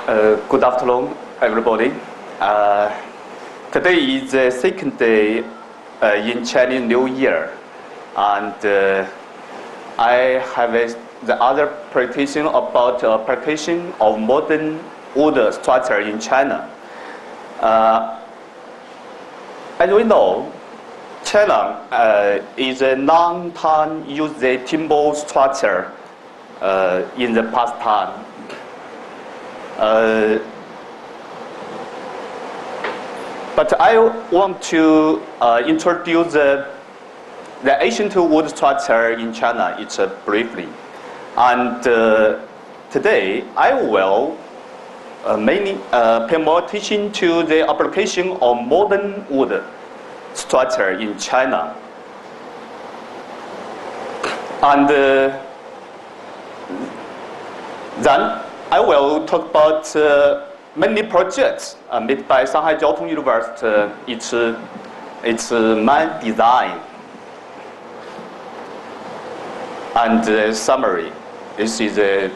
Good afternoon, everybody. Today is the second day in Chinese New Year, and I have the other presentation about application of modern wood structure in China. As we know, China is a long time used the timber structure in the past time. But I want to introduce the ancient wood structure in China briefly. And today I will mainly pay more attention to the application of modern wood structure in China. And then I will talk about many projects made by Shanghai Jiao Tong University. It's main design and summary. This is the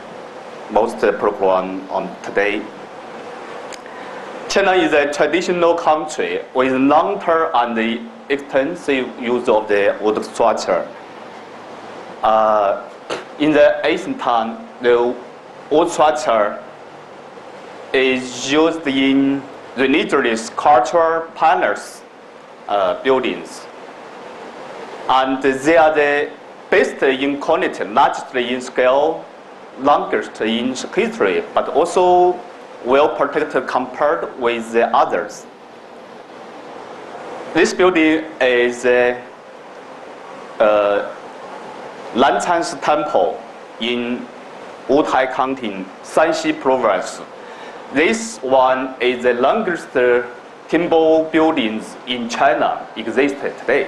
most program on today. China is a traditional country with long-term and extensive use of the wood structure. In the ancient time, the wood structure is used in religious, cultural panels buildings, and they are the best in quality, largest in scale, longest in history, but also well protected compared with the others. This building is Lanchan's Temple in Wutai County, Shanxi Province. This one is the longest timber buildings in China existed today,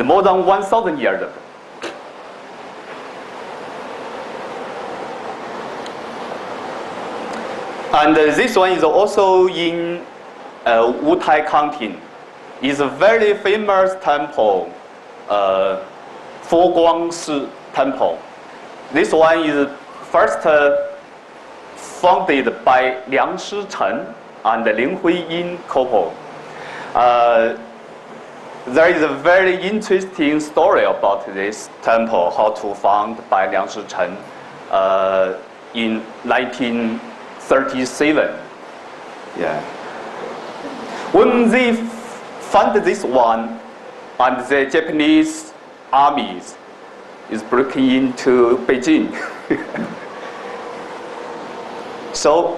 more than 1,000 years ago. And this one is also in Wutai County. It's a very famous temple, Foguangshi Temple. This one is first founded by Liang Shichen and Lin Huiyin couple. There is a very interesting story about this temple, how to found by Liang Shichen in 1937. Yeah. When they found this one, and the Japanese armies is breaking into Beijing. So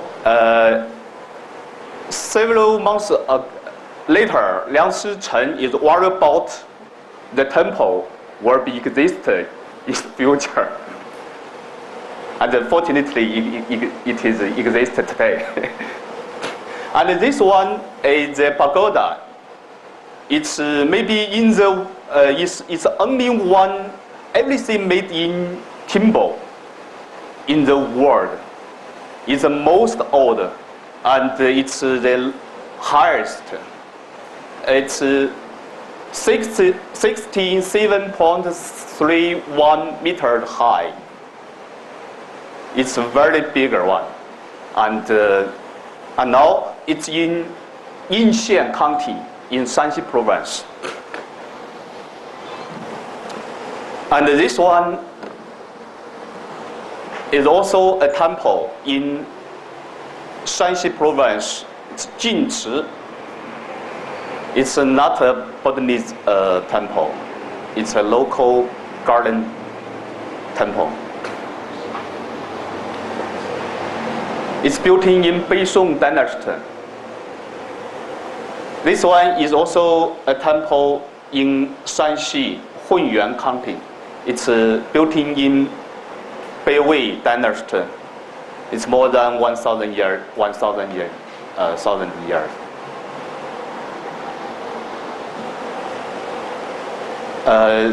several months later, Liang Shichen is worried about the temple will be existed in the future. And fortunately, it is existed today. And this one is the Pagoda. It's maybe in the it's only one everything made in timber in the world. It's the most old, and it's the highest. It's 67.31 meters high. It's a very bigger one, and now it's in Yinxian County in Shanxi Province. And this one is also a temple in Shanxi Province. It's Jinchi. It's not a Buddhist temple. It's a local garden temple. It's built in Beisong Dynasty. This one is also a temple in Shanxi Hunyuan County. It's built in Beiwei Dynasty. It's more than 1,000 years.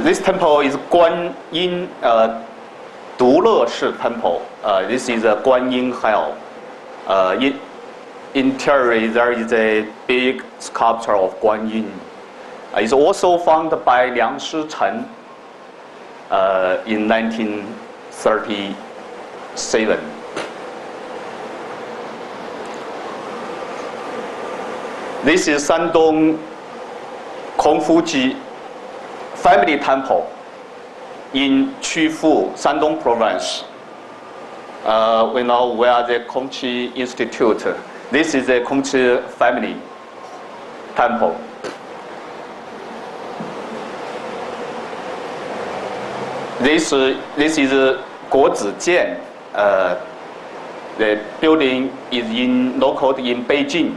This temple is Guanyin Duleshi Temple. This is a Guanyin Hell. In interior, there is a big sculpture of Guanyin. It's also found by Liang Shichen in 1937. This is Shandong Kongfuji Family Temple in Qufu, Shandong Province. We know where the Kongqi Institute. This is the Kongqi family temple. This is Guozijian. The building is located in Beijing.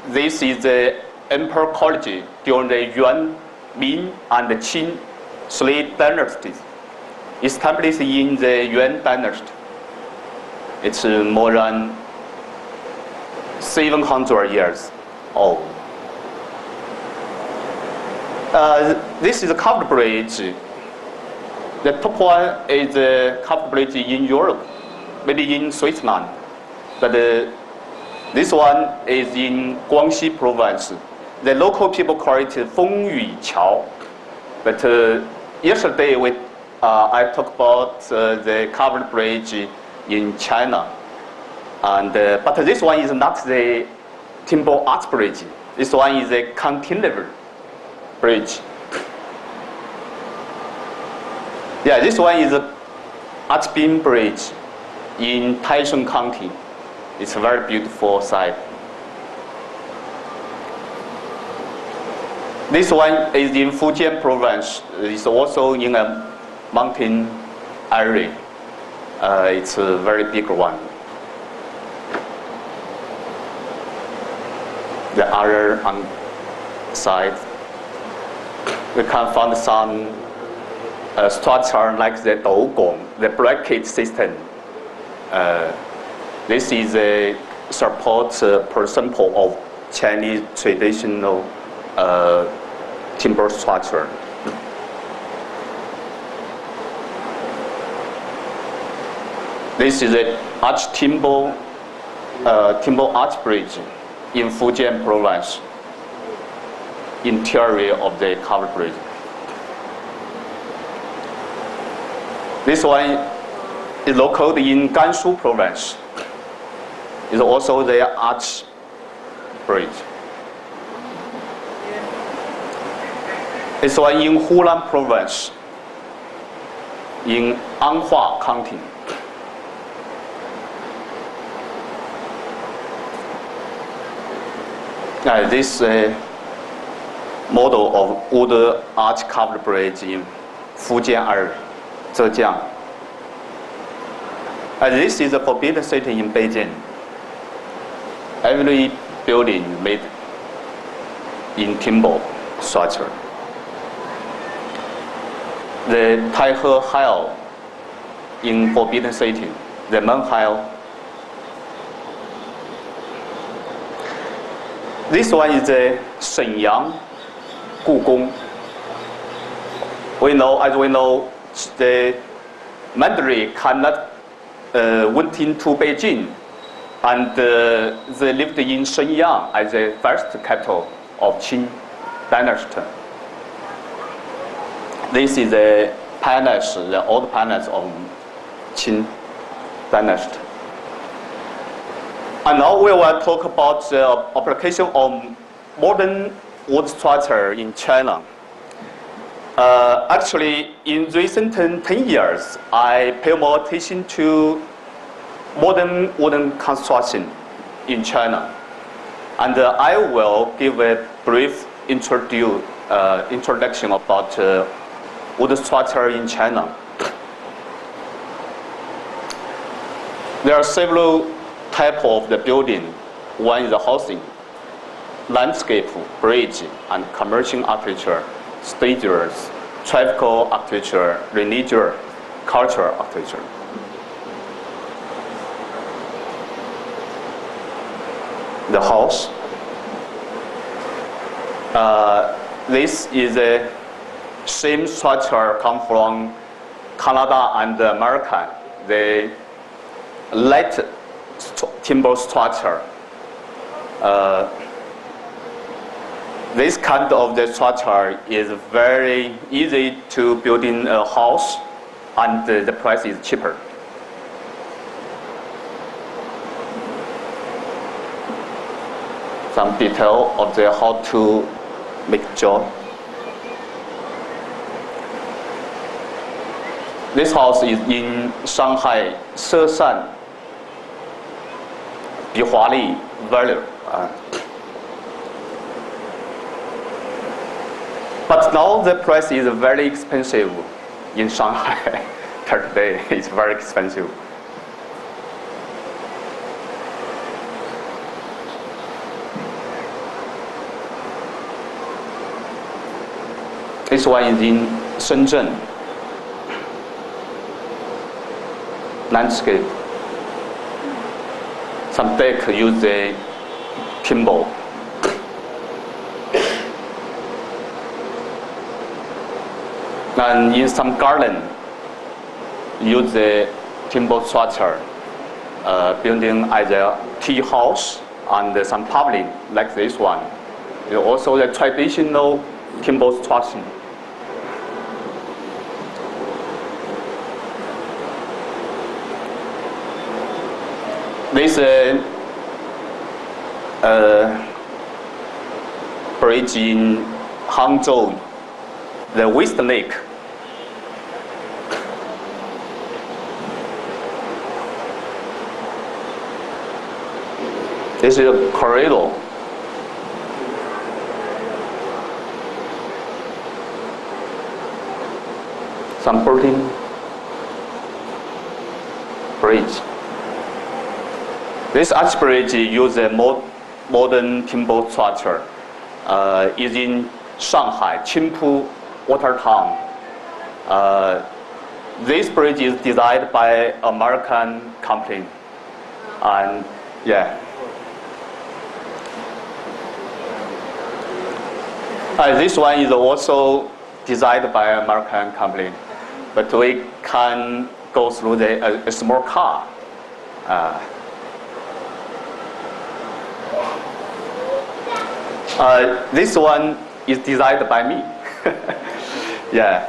This is the Emperor College during the Yuan, Ming, and the Qing three dynasties. Established in the Yuan dynasty. It's more than 700 years old. This is a covered bridge. The top one is a covered bridge in Europe, maybe in Switzerland. But this one is in Guangxi province. The local people call it Fengyue Qiao. But yesterday I talked about the covered bridge in China. And, but this one is not the timber arch bridge. This one is a cantilever bridge. Yeah, this one is a arch beam bridge in Taishan County. It's a very beautiful site. This one is in Fujian province. It's also in a mountain area. It's a very big one. The other side, we can find some structure like the dougong, the bracket system. This is a support principle of Chinese traditional timber structure. This is a arch timber arch bridge in Fujian province, interior of the covered bridge. This one is located in Gansu province. It's also the arch bridge. This one in Hunan province, in Anhua County. This model of wood arch covered bridge in Fujian area, Zhejiang. This is a forbidden city in Beijing. Every building made in timber structure. The Taihe Hill in forbidden city, the main hill. This one is the Shenyang Gugong. As we know, the Mandarin cannot went into Beijing, and they lived in Shenyang as the first capital of Qing dynasty. This is the palace, the old palace of Qing dynasty. And now we will talk about the application of modern wood structure in China. Actually, in recent 10 years, I pay more attention to modern wooden construction in China. And I will give a brief introduction about wood structure in China. There are several types of the building. One is the housing, landscape, bridge, and commercial architecture, stages, traffic architecture, religious, cultural architecture. The house. This is the same structure come from Canada and America. The light timber structure. This kind of the structure is very easy to build in a house, and the price is cheaper. some detail of the how to make job. This house is in Shanghai, Sheshan, 比华丽 value. But now the price is very expensive in Shanghai. Today it's very expensive. This one is in Shenzhen. Landscape. Some deck use the timber. And in some garden, use the timber structure, building either tea house and some public like this one. Also the traditional timber structure. This bridge in Hangzhou, the West Lake. This is a corridor. Some building bridge. This arch bridge uses a modern timber structure. Is in Shanghai, Qingpu water town. This bridge is designed by American company, and yeah. This one is also designed by American company, but we can go through a small car. This one is designed by me. Yeah,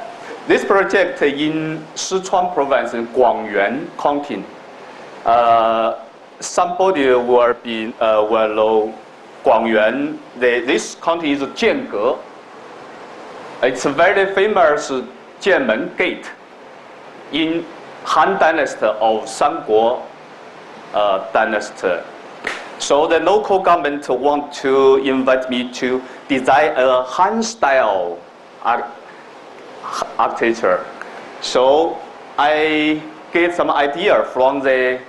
this project in Sichuan province in Guangyuan County. Somebody will know Guangyuan. This county is Jienge. It's a very famous Jianmen Gate in Han Dynasty of Sanguo Dynasty. So the local government want to invite me to design a Han style architecture. So I get some idea from the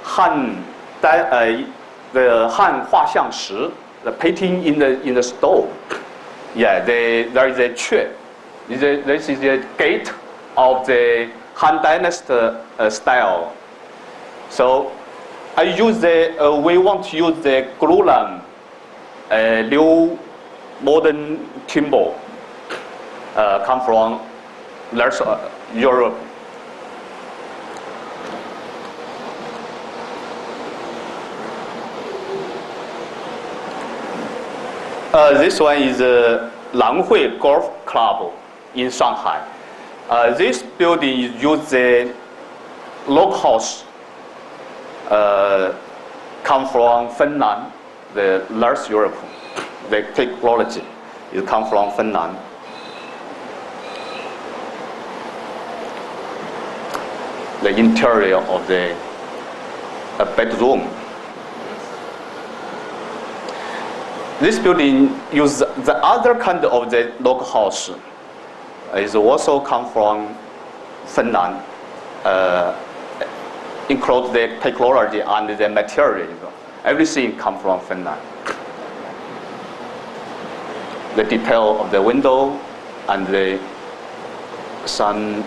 Han 画像石, the painting in the stone. Yeah, there is a tree. This is the gate of the Han Dynasty style. So I use we want to use the Glulam new modern timber come from Europe. This one is Langhui Golf Club in Shanghai. This building uses the log house. Come from Finland, the North Europe. The technology is come from Finland. The interior of the bedroom. This building uses the other kind of the log house. Is also come from Finland. Include the technology and the material. Everything comes from Finland. The detail of the window and some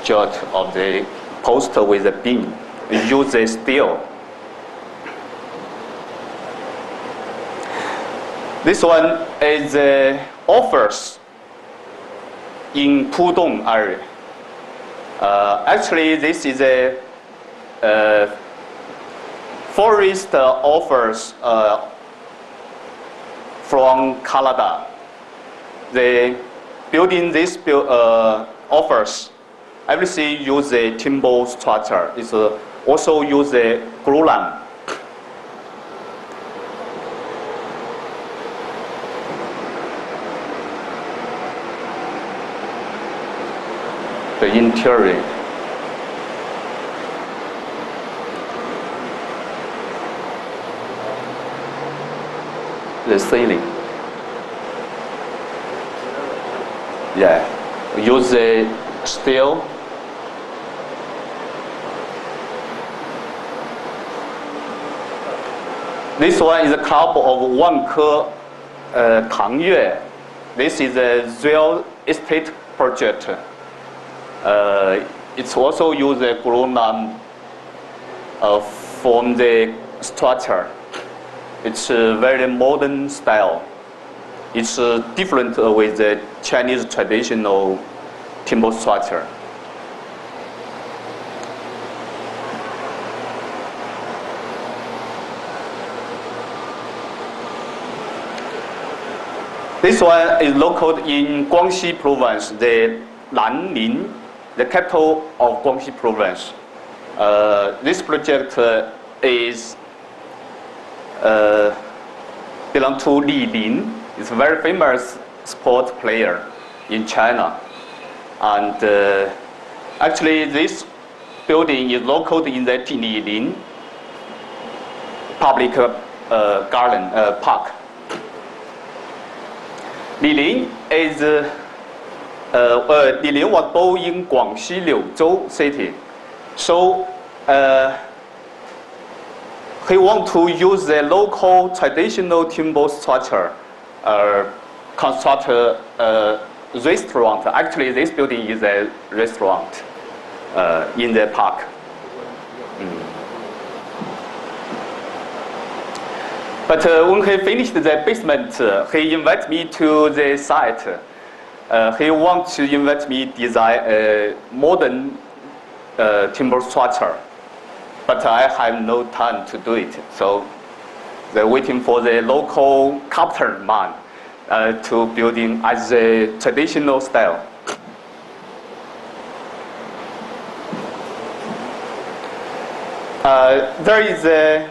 jut of the post with a beam. We use the steel. This one is offers in Pudong area. Actually, this is a forest offers from Canada. The building this offers everything use a timber structure. It's also use a glulam. the interior. The ceiling. Yeah, use the steel. This one is a club of 万科 唐悦. This is a real estate project. It's also use a glulam from the structure. It's a very modern style. It's different with the Chinese traditional timber structure. This one is located in Guangxi province, the Nanning, the capital of Guangxi province. This project is belong to Li Lin. It's a very famous sport player in China. And actually this building is located in the Li Lin public garden park. Li Lin is Li Lin was born in Guangxi Liuzhou city. So he want to use the local traditional timber structure, construct a restaurant. Actually, this building is a restaurant in the park. But when he finished the basement, he invited me to the site. He wants to invite me design a modern timber structure. But I have no time to do it. So they're waiting for the local carpenter man to building as a traditional style. There is a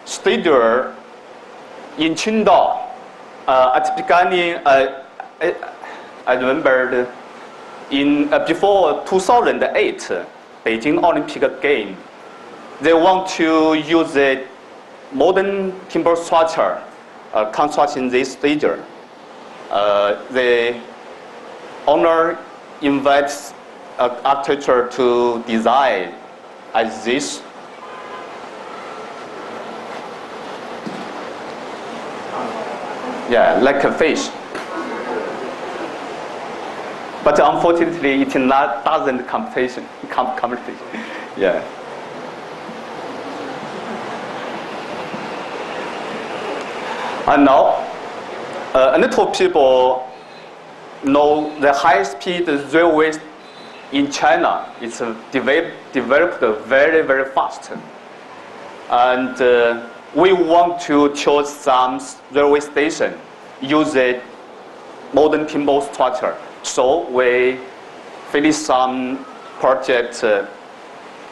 studio in Qingdao. At the beginning, I remembered in before 2008 Beijing Olympic game, they want to use a modern timber structure construction this studio. The owner invites an architecture to design as this. Yeah, like a fish. But unfortunately, it not doesn't competition. Yeah. And now, a little people know the high-speed railway in China. It's developed very, very fast. And we want to choose some railway station, use a modern timber structure. So we finish some projects,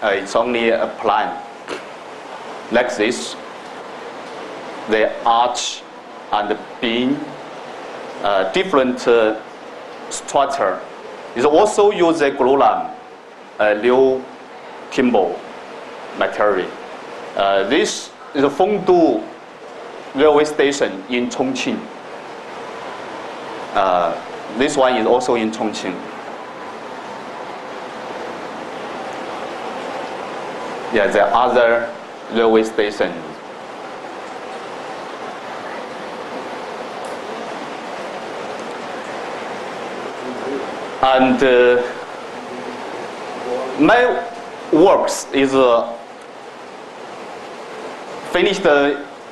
it's only a plan. Like this, the arch and the beam, different structure. It also use a glulam, new timber material. This is a Fengdu railway station in Chongqing. This one is also in Chongqing. Yeah, the other railway station. And my works is finished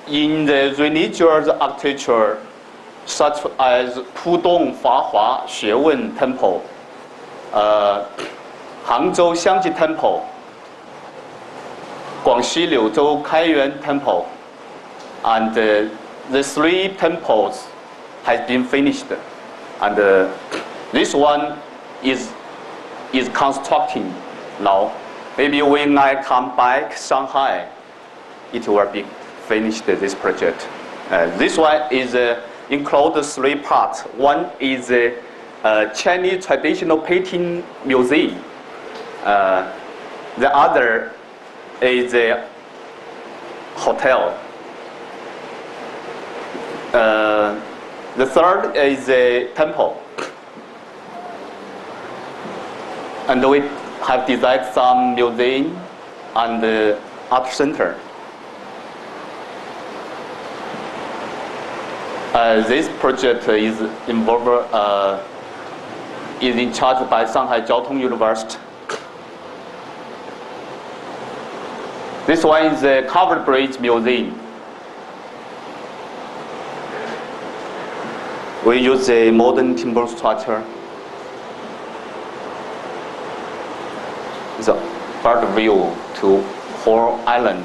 in the religious architecture, such as Pudong Fahua Xuewen Temple, Hangzhou Xiangji Temple, Guangxi Liuzhou Kaiyuan Temple, and the three temples has been finished, and this one is constructing now. Maybe when I come back Shanghai, it will be finished, this project. This one is include three parts. One is Chinese traditional painting museum. The other is a hotel. The third is a temple. And we have designed some museum and art center. This project is involved, is in charge by Shanghai Jiao Tong University. This one is the Covered Bridge Museum. We use a modern timber structure. The bird view to whole island.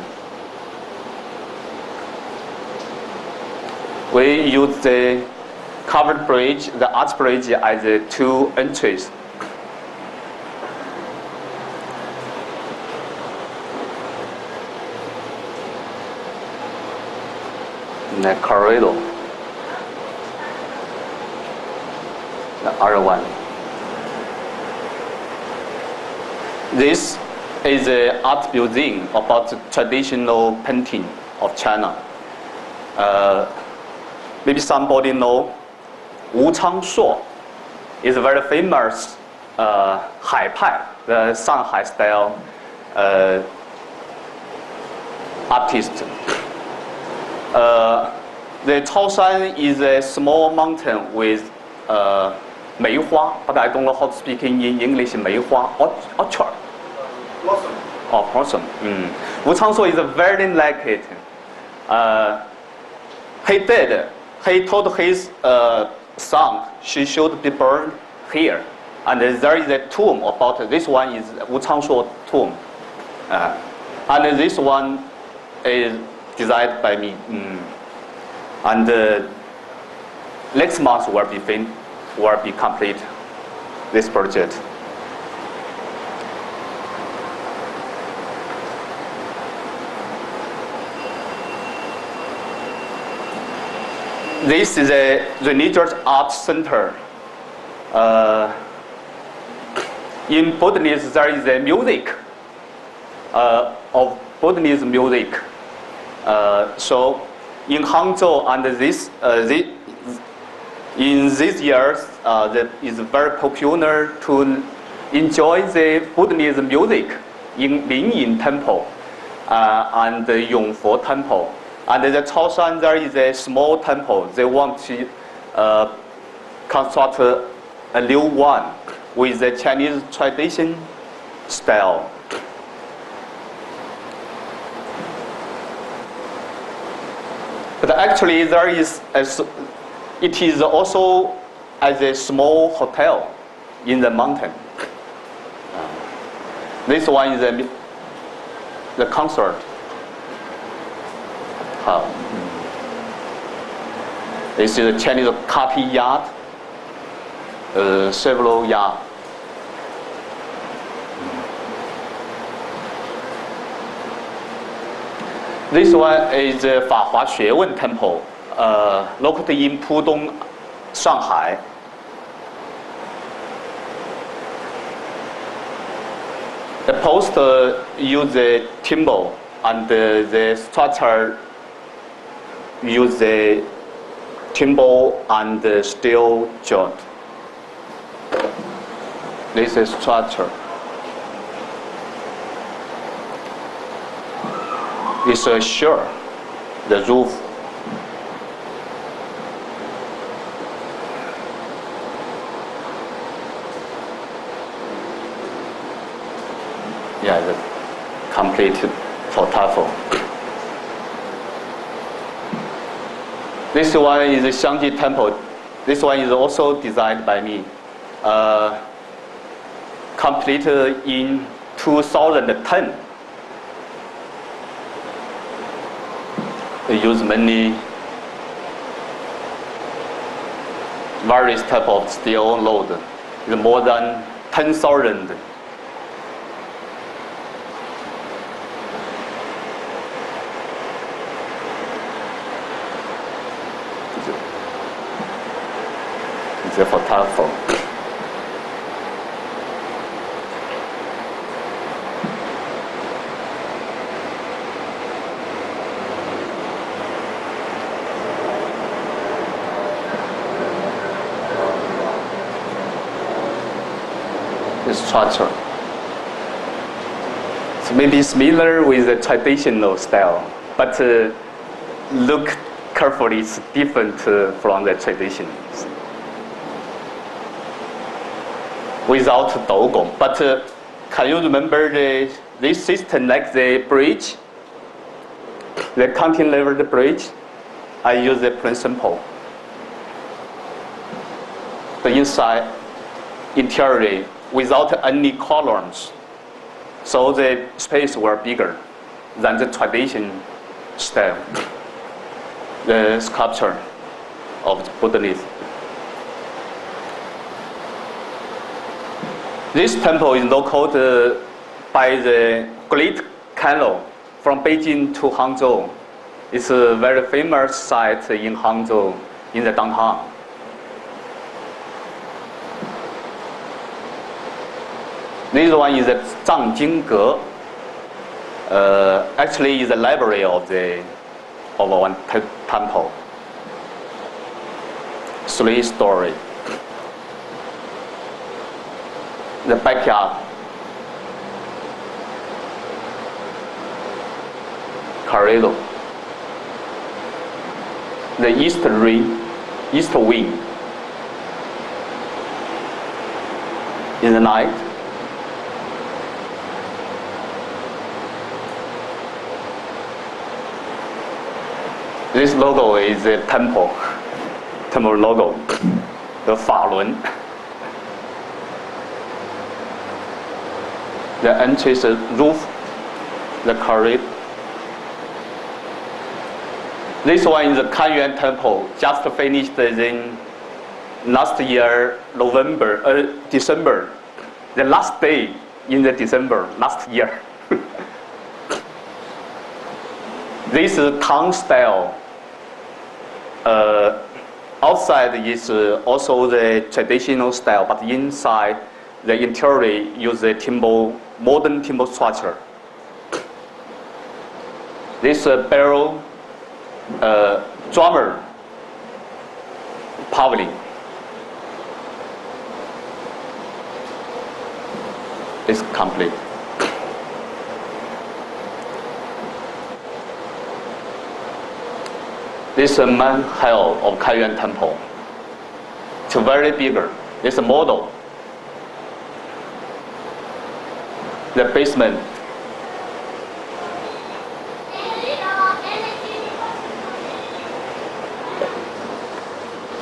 We use the covered bridge, the arch bridge, as the two entries. The corridor. The other one. This is an art museum about the traditional painting of China. Maybe somebody know Wu Changshuo is a very famous Hai Pai, the Shanghai style artist. The Chaoshan is a small mountain with 梅花, but I don't know how to speak in English. 梅花 orchard. Blossom. Oh, blossom. Wu Changshuo is very like it. He told his son she should be burned here, and there is a tomb about this one is Wu Changshuo tomb, and this one is designed by me, and next month will be complete this project. This is a religious art center. In Bhutanese, there is a music of Bhutanese music. So in Hangzhou and in these years, it is very popular to enjoy the Bhutanese music in Linyin Temple and the Yongfo Temple. And the Chaoshan, there is a small temple. They want to construct a new one with the Chinese tradition style. But actually, it is also as a small hotel in the mountain. This one is the concert. This is a Chinese coffee yard, several yards. This one is the Fahua Xuewen Temple, located in Pudong, Shanghai. The post use the timber and the structure use the timber and the steel joint. This is structure. It's a sure, the roof. Yeah, the complete portfolio. This one is the Xiangji Temple. This one is also designed by me. Completed in 2010. We use many various type of steel load. It's more than 10,000. It's a photographer. structure. So maybe similar with the traditional style, but look carefully, it's different from the tradition. Without dogong, but can you remember this system like the bridge, the cantilevered bridge? I use the principle. The inside interior without any columns, so the space were bigger than the tradition style, the sculpture of the Buddhism. This temple is located by the Great Canal from Beijing to Hangzhou. It's a very famous site in Hangzhou, in the downtown. This one is the Zhangjingge. Actually, is the library of one temple. 3-story. The backyard. Corridor. The east wing. In the night. This logo is a temple logo, the Falun. The entrance roof, the corridor. This one is the Kanyuan Temple, just finished in last year, December. The last day in the December, last year. This is town style. Outside is also the traditional style, but inside the interior use the modern timber structure. This barrel drummer pavilion is complete. This is a main hall of Kanyuan Temple. It's very bigger. It's a model. The basement.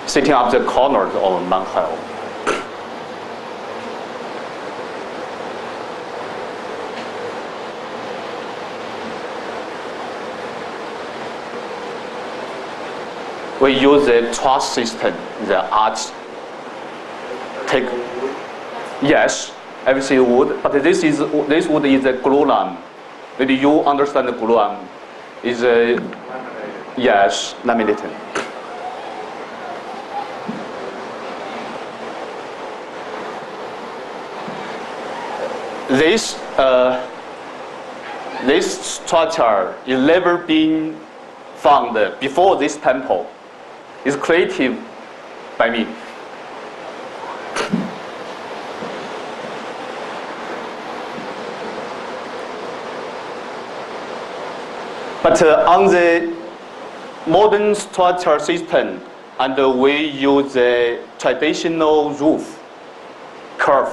Sitting up the corners of main hall. We use the truss system, the arch. Yes, everything wood, but this wood is a glulam. Maybe you understand the glulam is a yes, laminated. This structure is never been found before this temple. It's created by me. But on the modern structure system, and we use the traditional roof curve.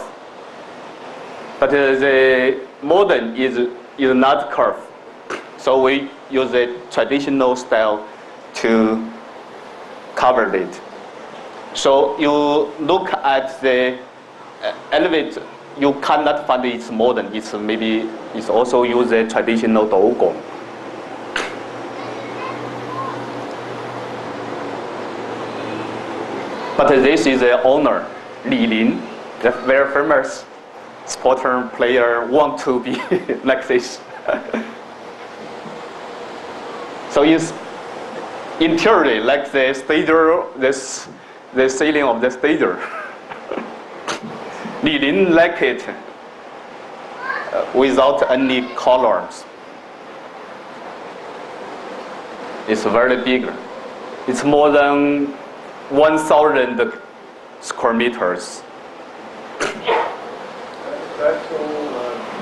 But the modern is not curved. So we use the traditional style to cover it. So you look at the elevator, you cannot find it's modern. It's also use the traditional dogong. But this is the owner, Li Lin, the very famous sporter player, want to be like this. So it's interior like the stager, the ceiling of the stager. Li Lin like it without any colors. It's very big. It's more than 1,000 square meters. that's all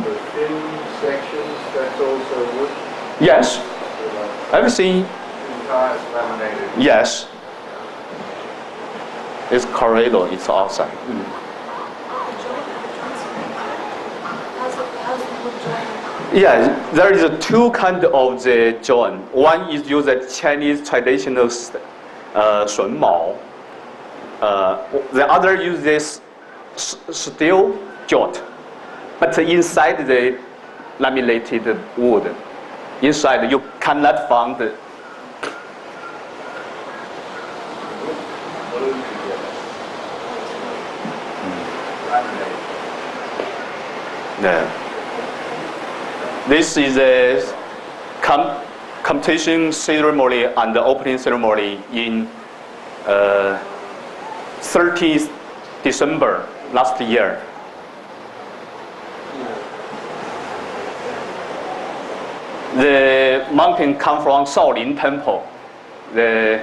the thin sections, that's also wood? Yes. Everything. Entire is laminated? Yes. It's corridor, it's outside. Yeah, there is two kinds of the joint. One is use the Chinese traditional 榫卯. The other uses steel joint, but inside the laminated wood. Inside you cannot find. Yeah. This is a competition ceremony and the opening ceremony in 30th December last year. The mountain come from Shaolin Temple. The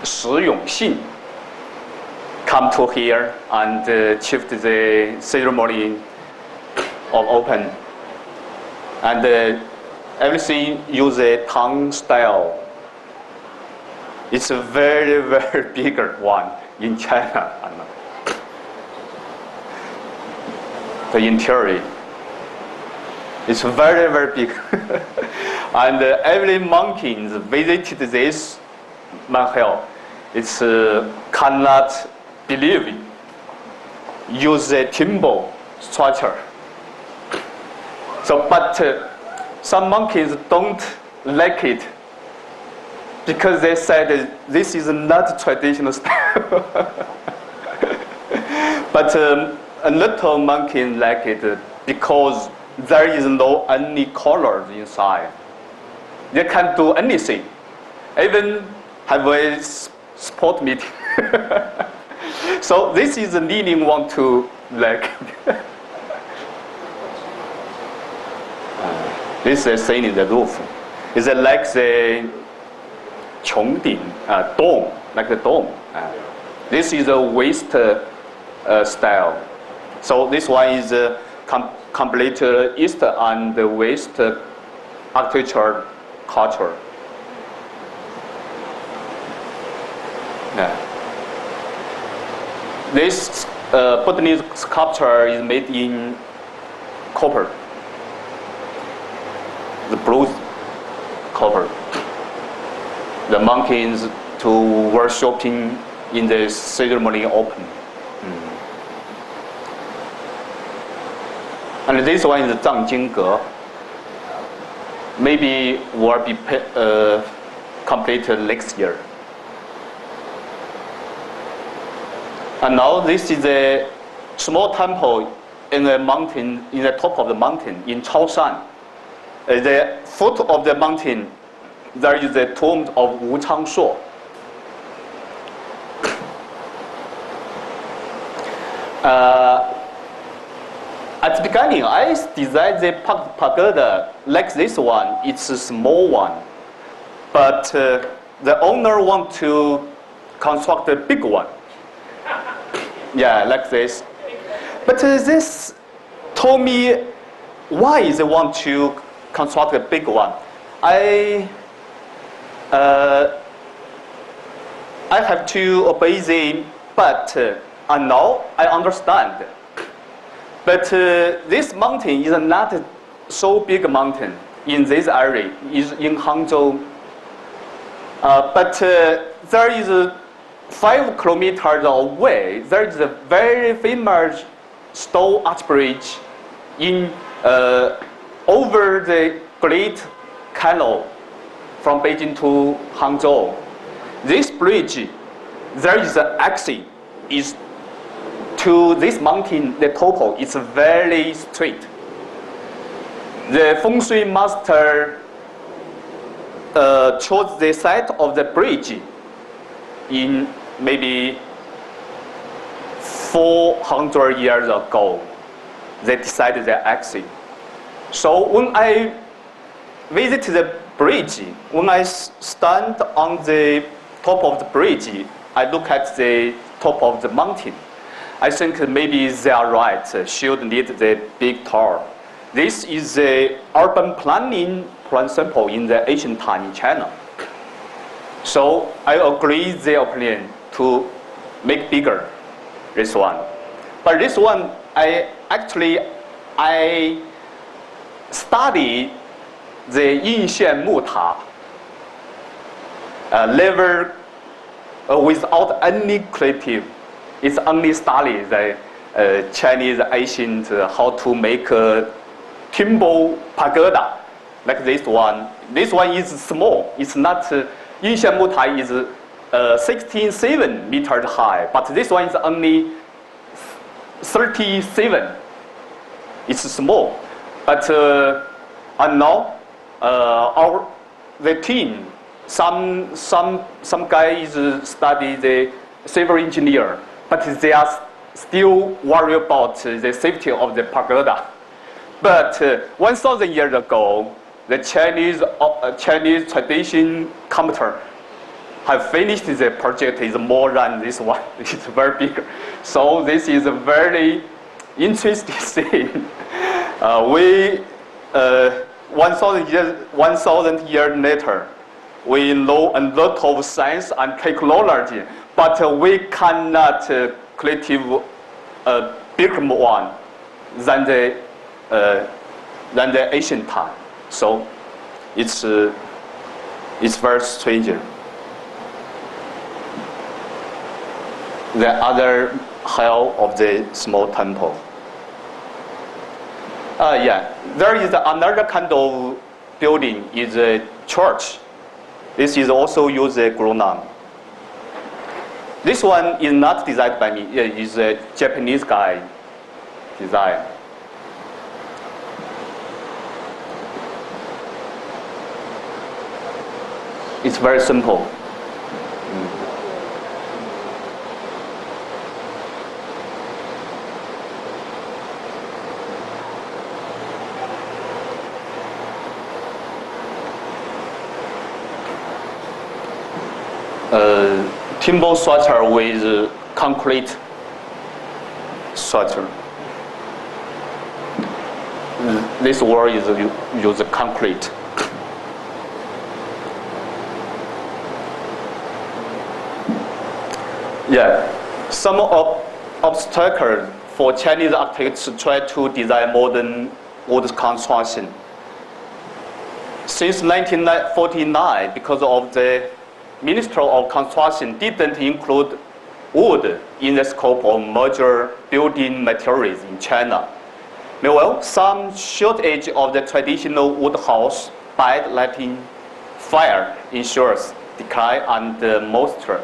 石永信 come to here and achieved the ceremony of open. And everything use a Tang style. It's a very, very bigger one in China. The interior. It's very, very big. And every mountain visited this mountain. It's cannot believe it. Use a timber structure. So, but some monkeys don't like it because they said this is not traditional style. But a little monkey like it because there is no any colors inside. They can't do anything, even have a sport meeting. So this is the meaning want to like. This is thing in the roof. It's like the 穹顶 dome, like the dome. This is a waist style. So this one is complete east and west architecture culture. Yeah. This Bhutanese sculpture is made in copper. The blue copper. The monkeys to worshiping in the ceremony open. And this one is Zangjingge. Maybe will be completed next year. And now this is a small temple in the mountain, in the top of the mountain in Chaoshan. At the foot of the mountain, there is the tomb of Wu Changshuo. At the beginning, I designed the pagoda like this one. It's a small one, but the owner want to construct a big one. Yeah, like this. But this told me why they want to construct a big one. I have to obey them, but now I understand. But this mountain is not so big mountain in this area. Is in Hangzhou. But there is 5 kilometers away. There is a very famous stone arch bridge in over the Great Canal from Beijing to Hangzhou. This bridge, there is an exit is to this mountain, the topo is very straight. The feng shui master chose the site of the bridge in maybe 400 years ago. They decided the exit. So when I visit the bridge, when I stand on the top of the bridge, I look at the top of the mountain. I think maybe they are right. Should need the big tower. This is the urban planning principle in the ancient time in China. So I agree their opinion to make bigger this one. But this one, I studied the Yinxian Muta level without any creative. It's only study the Chinese ancient how to make a timber pagoda like this one. This one is small. It's not Yinxian Muta is 67 meters high, but this one is only 37. It's small, but and now the team, some guy is study the civil engineer, but they are still worried about the safety of the pagoda. But 1,000 years ago, the Chinese tradition computer have finished the project is more than this one. It's very big. So this is a very interesting thing. 1,000 years later, we know a lot of science and technology, but we cannot create a bigger one than the ancient time. So it's very strange. The other hall of the small temple. Yeah, there is another kind of building is a church. This is also used a Grunam. This one is not designed by me. It is a Japanese guy design. It's very simple. Timber structure with concrete structure. This word is use concrete. Yeah, some obstacles for Chinese architects try to design modern wood construction. Since 1949, because of the Ministry of Construction didn't include wood in the scope of major building materials in China. Meanwhile, some shortage of the traditional wood house, bad lighting, fire insurance, decay and moisture,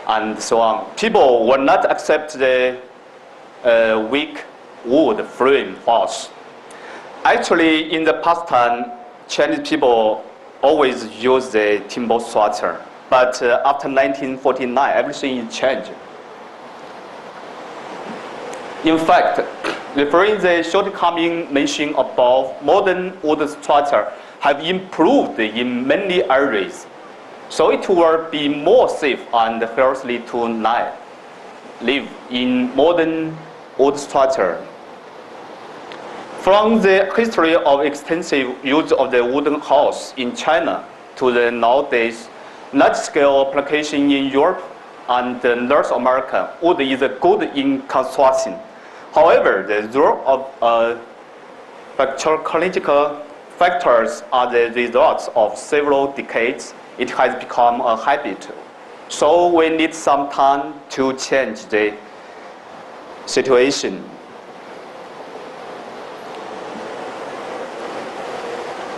and so on. People will not accept the weak wood frame house. Actually, in the past time, Chinese people always use the timber structure. But after 1949, everything changed. In fact, referring the shortcoming mentioned above, modern wood structure have improved in many areas. So it will be more safe and healthy to live in modern wood structure. From the history of extensive use of the wooden house in China to the nowadays large-scale application in Europe and North America, wood is good in construction. However, the role of bacteriological factors are the results of several decades. It has become a habit. So we need some time to change the situation.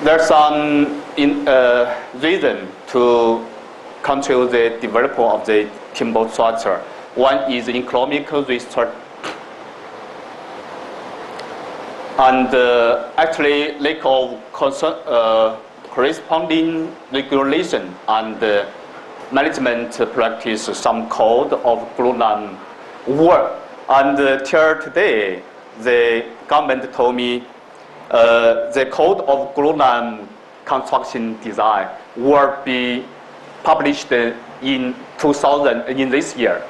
There's some reason to control the development of the timber structure. One is economic research, and actually lack of corresponding regulation and management practice. Some code of Grunam work, and till today, the government told me the code of Grunam construction design will be published in 2000 in this year.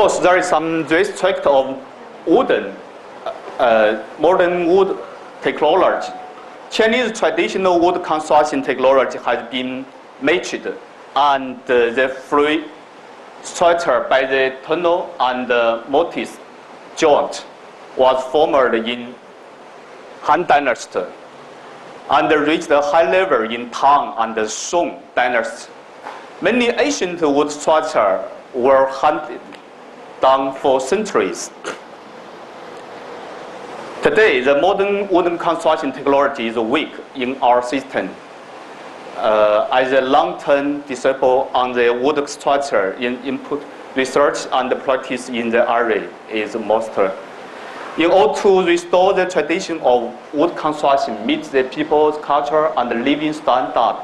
course, there is some restrict of modern wood technology. Chinese traditional wood construction technology has been matched, and the free structure by the tunnel and the mortise joint was formed in Han Dynasty and reached a high level in Tang and the Song Dynasty. Many ancient wood structures were handed down for centuries. Today, the modern wooden construction technology is weak in our system. As a long-term disciple on the wood structure in input research and practice in the area is most. In order to restore the tradition of wood construction, meet the people's culture and living standard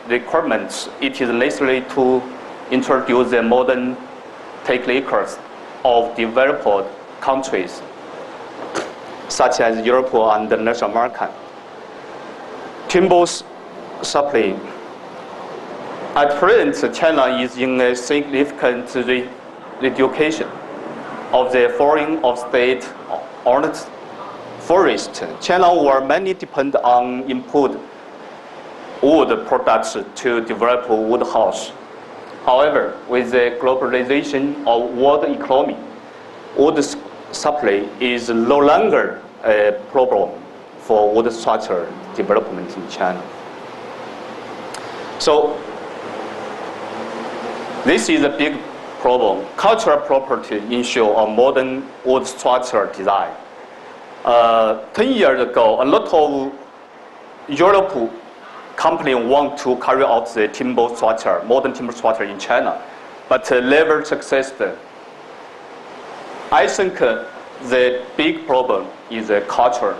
requirements, it is necessary to introduce the modern techniques of developed countries, such as Europe and North America. Timber supply. At present, China is in a significant reduction of the foreign of state-owned forest. China where many depend on import wood products to develop wood house. However, with the globalization of world economy, wood supply is no longer a problem for wood structure development in China. So this is a big problem. Cultural property ensure a modern wood structure design. 10 years ago, a lot of Europe companies want to carry out the timber structure, modern timber structure in China, but never succeeded. I think the big problem is the culture.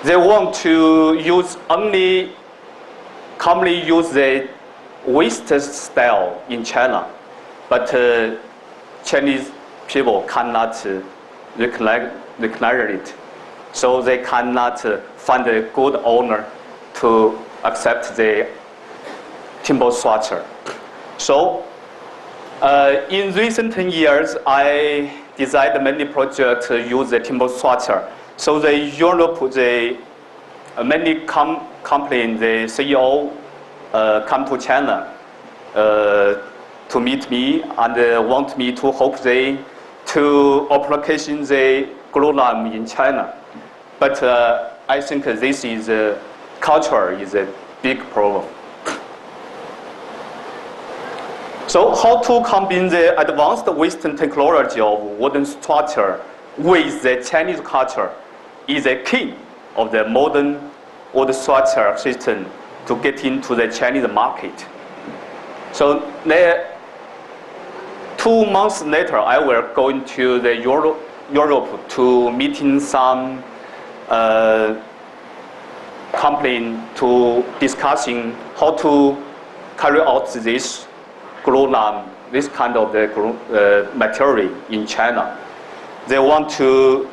They want to use only commonly use the West style in China, but Chinese people cannot recognize it, so they cannot find a good owner to accept the timber structure. So in recent years, I designed many projects to use the timber structure. So the Europe, many companies, the CEO come to China to meet me and want me to help them to application the glulam in China. But I think this is culture is a big problem. So how to combine the advanced Western technology of wooden structure with the Chinese culture is a key of the modern wood structure system to get into the Chinese market. So 2 months later, I will go into the Europe to meeting some company to discussing how to carry out this glulam, this kind of the material in China. They want to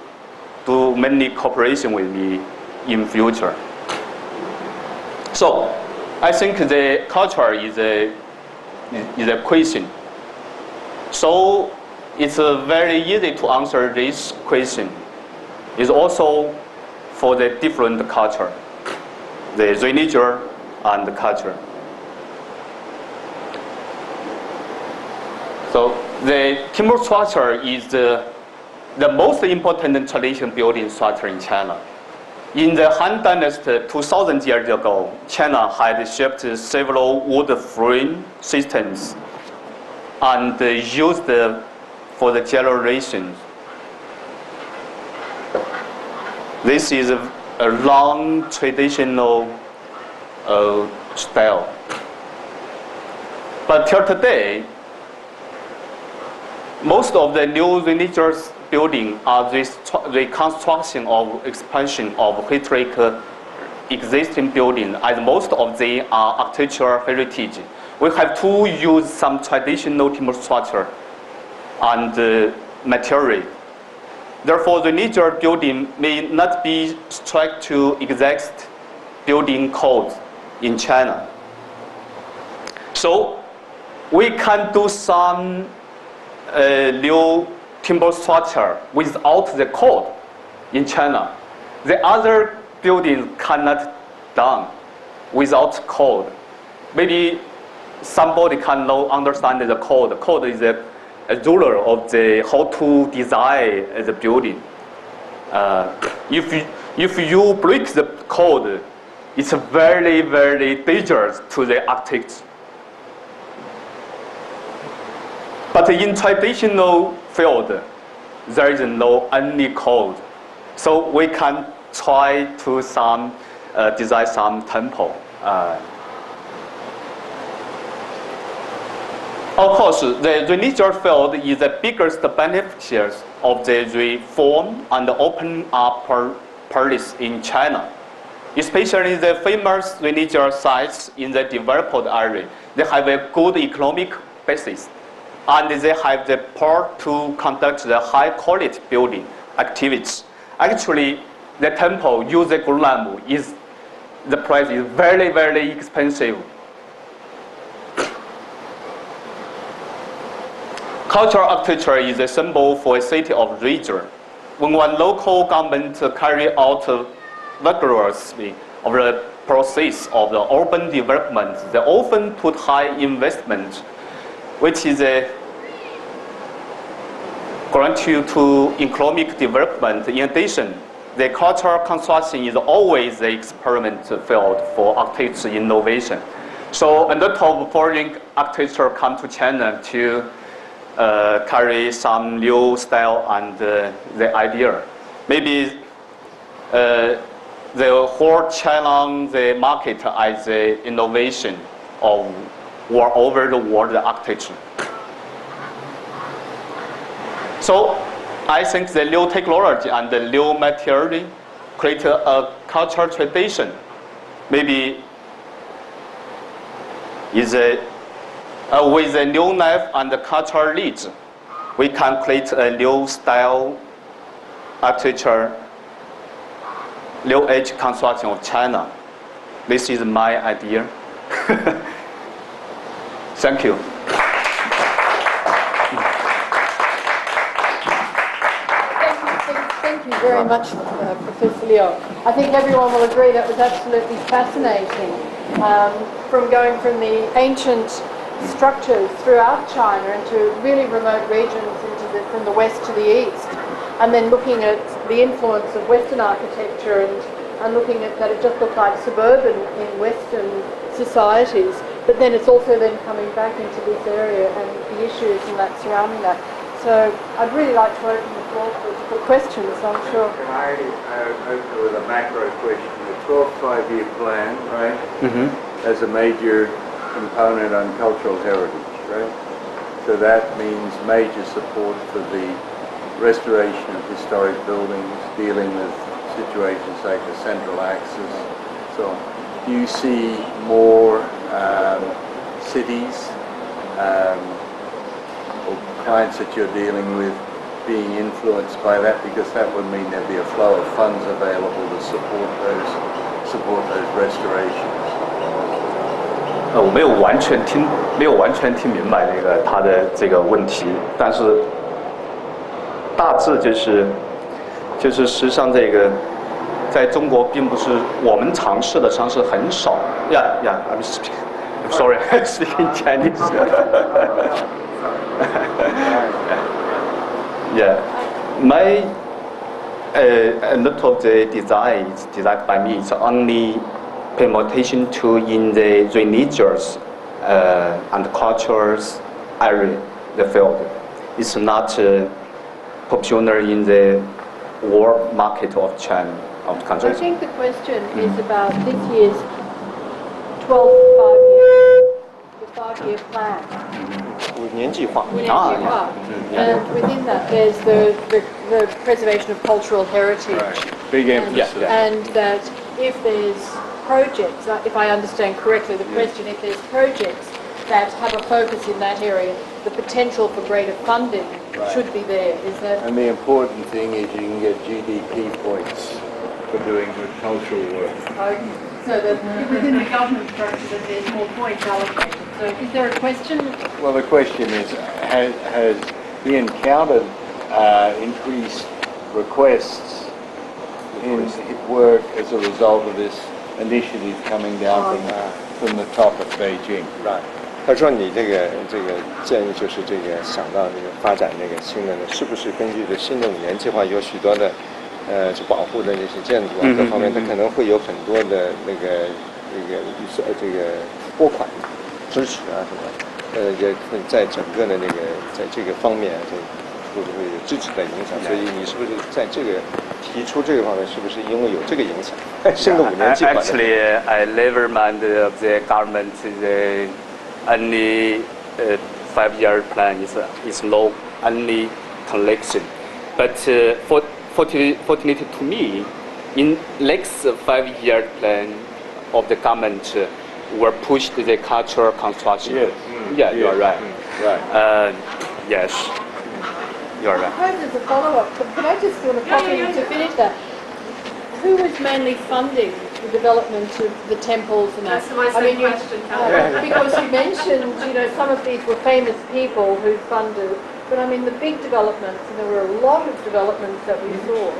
do many cooperation with me in future. So I think the culture is a question. So it's very easy to answer this question. It's also for the different culture, the religion and the culture. So the timber structure is the most important traditional building structure in China. In the Han Dynasty 2,000 years ago, China had shaped several wood frame systems and used for the generations. This is a long traditional style. But till today, most of the new religious buildings are reconstruction of expansion of historic existing buildings, as most of them are architectural heritage. We have to use some traditional timber structure and material. Therefore, the religious building may not be strict to exact building codes in China. So we can do some new timber structure without the code in China. The other buildings cannot done without code. Maybe somebody can now understand the code. The code is a ruler of the how to design the building. If you break the code, it's very, very dangerous to the architects. But in traditional field, there is no any code, so we can try to design some temple. Of course, the religious field is the biggest beneficiary of the reform and open up policy in China, especially the famous religious sites in the developed area. They have a good economic basis, and they have the power to conduct the high-quality building activities. Actually, the temple use the gullam the price is very, very expensive. Cultural architecture is a symbol for a city or region. When one local government carry out vigorously of the process of the urban development, they often put high investment, which is a guarantee to economic development. In addition, the cultural construction is always the experiment field for architecture innovation. So a lot of foreign architecture come to China to carry some new style and the idea. Maybe the whole China the market as the innovation of all over the world the architecture. So I think the new technology and the new material create a cultural tradition. Maybe is with a new life and the cultural needs, we can create a new style architecture, new age construction of China. This is my idea. Thank you. Thank you very much, Professor Liu. I think everyone will agree that was absolutely fascinating. From going from the ancient structures throughout China into really remote regions from the west to the east, and then looking at the influence of Western architecture and looking at that it just looked like suburban in Western societies, but then it's also then coming back into this area and the issues and that surrounding that. So I'd really like to open the floor for questions, I'm sure. Can I open with a macro question? The 12th five-year plan, right, as a major component on cultural heritage, right? So that means major support for the restoration of historic buildings, dealing with situations like the Central Axis. So do you see more cities or clients that you're dealing with being influenced by that? Because that would mean there'd be a flow of funds available to support those restorations. 我没有完全听明白他的这个问题，但是大致就是实际上这个在中国并不是我们尝试的尝试很少。I'm sorry, I'm speaking Chinese. Yeah, my a lot of the design is designed by me. It's only permutation to in the religious and cultures area, the field. It's not popular in the world market of China, of the country. I think the question is about this year's 5-year plan. 5年计划。 And within that there's the preservation of cultural heritage. Right. Big emphasis. And that if there's projects, if I understand correctly the question, if there's projects that have a focus in that area, the potential for greater funding should be there. Is that? And the important thing is you can get GDP points for doing good cultural work. Okay. So that within the government structure that there's more points allocated. So is there a question? Well, the question is, has he encountered increased requests in work as a result of this initiative coming down from the top of Beijing. Right. 他说你这个建议就是这个想到这个发展这个新的，是不是根据这新的5年计划有许多的去保护的这些建筑啊各方面，它可能会有很多的这个拨款支持啊什么，也会在整个的在这个方面会不会有支持的影响？所以你是不是在这个提出这个方面，是不是因为有这个影响？新的5年计划。Actually, I never mind of the government the only 5-year plan is no only collection, but fortunately to me, in next 5-year plan of the government will push the cultural construction. Yes. Yeah, you are right. Right. Yes, you are I right. suppose as a follow-up, can I just sort of pop in to finish that? Who was mainly funding the development of the temples and that? That's my same question, because you mentioned, some of these were famous people who funded, but I mean the big developments, and there were a lot of developments that we saw.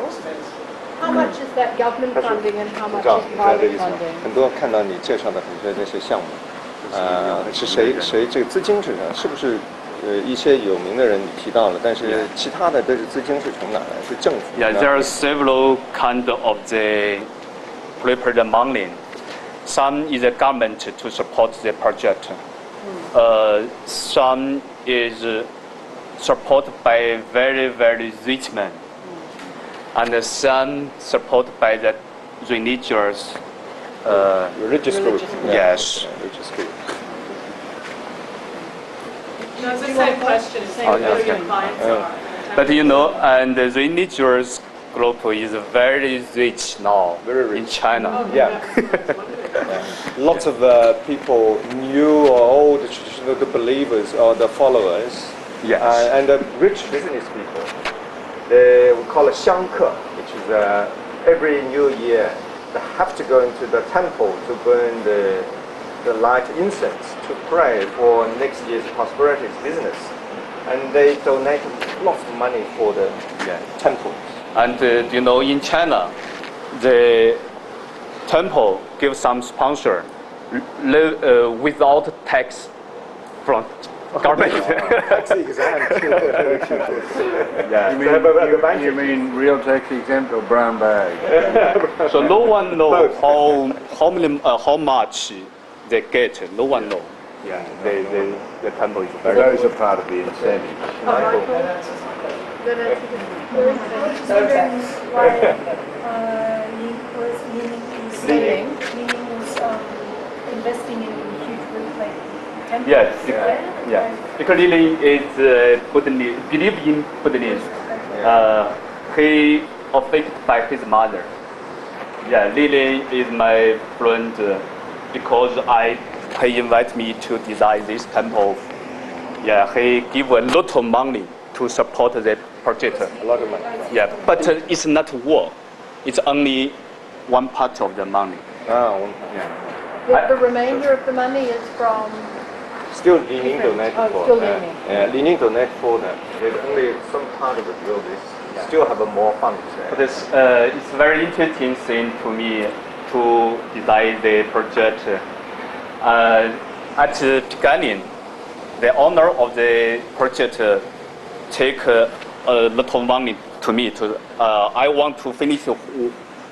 How much is that government funding and how much is private funding? 很多看到你介绍的很多这些项目，是谁这个资金是是不是一些有名的人提到了，但是其他的这是资金是从哪来？是政府？ Yeah, there are several kind of the prepared money. Some is the government to support the project. Some is supported by very, very rich men. And some supported by the religious. Religious group. Yes. Religious group. That's the same question. Oh, yeah, Who your okay. clients are. But and the religious group is very rich now Very rich. in China. Yeah. Lots of people, new or old traditional believers or the followers, Yes. and the rich business people. We call it 香客, which is every New Year they have to go into the temple to burn the light incense to pray for next year's prosperity business, and they donate lots of money for the temples. And in China, the temple gives some sponsor without tax from government. Tax exempt. Yeah. You mean real tax exempt or brown bag? So no one knows how much they get. No one knows. Yeah, the temple is very. Those are part of the incentive. Leaning was investing in huge roofing temples. Yes, Where? yeah. Because Lily is Buddhist, believe in Buddhism. He affected by his mother. Yeah, Lily is my friend because he invited me to design this temple. Yeah, he give a lot of money to support the project. A lot of money. Yeah, but it's not all. It's only one part of the money. The remainder of the money is from. Still Li-Ning donated Oh, for. still Li-Ning. Li-Ning donated for that. There's only some part of it will be. Still have more funds. But it's very interesting thing to me to design the project. At the beginning, the owner of the project take a lot of money to me. I want to finish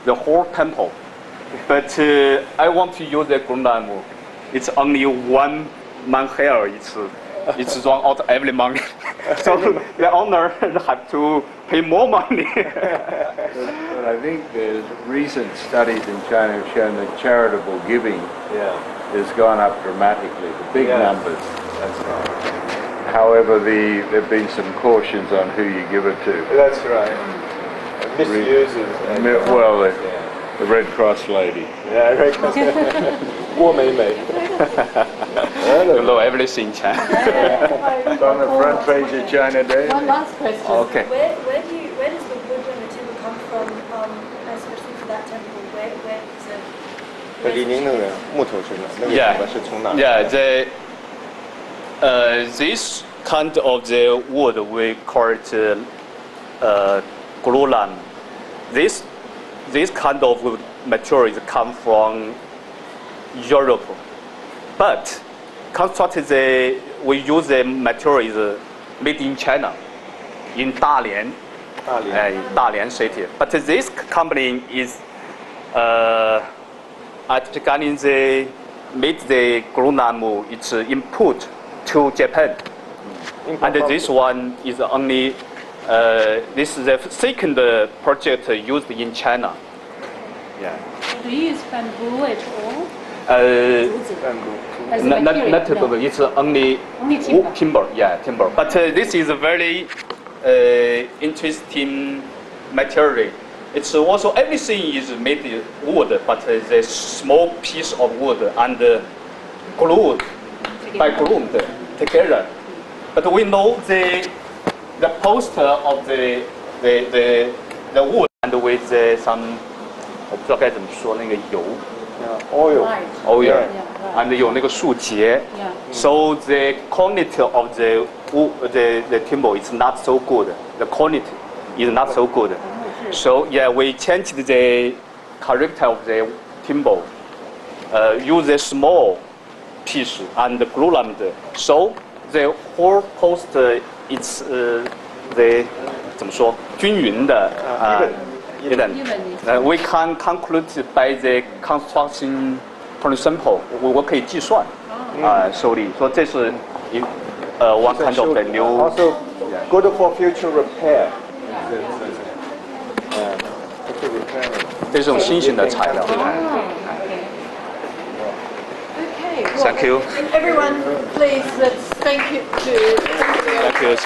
the whole temple, but I want to use the ground. It's only one man hair. It's run out every money. So the owner have to pay more money. But I think there's recent studies in China have shown that charitable giving has gone up dramatically, the big numbers. That's right. However, there have been some cautions on who you give it to. That's right. Misuses. Well, the Red Cross lady. Yeah, Red Cross. 郭美美. You know everything in China. It's on the front page of China Day. One last question. Okay. Where does the wood and the timber come from, especially for that temple? Where is it? 李宁那个木头是哪？那个 Yeah. 是从哪？ Yeah, this kind of the wood we call it glulam. This kind of material come from Europe, but constructed we use the material made in China, in Dalian. Dalian city. But this company is at the beginning they made the glulam. It's input to Japan, and this one is only this is the second project used in China. Yeah. Do you use bamboo at all? As a Not material? No. it's only timber. Yeah, timber. But this is a very interesting material. It's also everything is made wood, but the small piece of wood and glued together. But we know the poster of the wood and with some 我不知道该怎么说那个油 oil. oil and 有那个树节 so the quality of the timber is not so good. The quality is not so good. So yeah, we changed the character of the timber. Use a small piece and glulam. So the whole poster is the 怎么说均匀的 even. We can conclude by the construction principle. 我可以计算手里说这是one kind of the new. Also good for future repair. 这种新型的材料。Okay. Thank you. Everyone, please, let's thank you to. Thank you.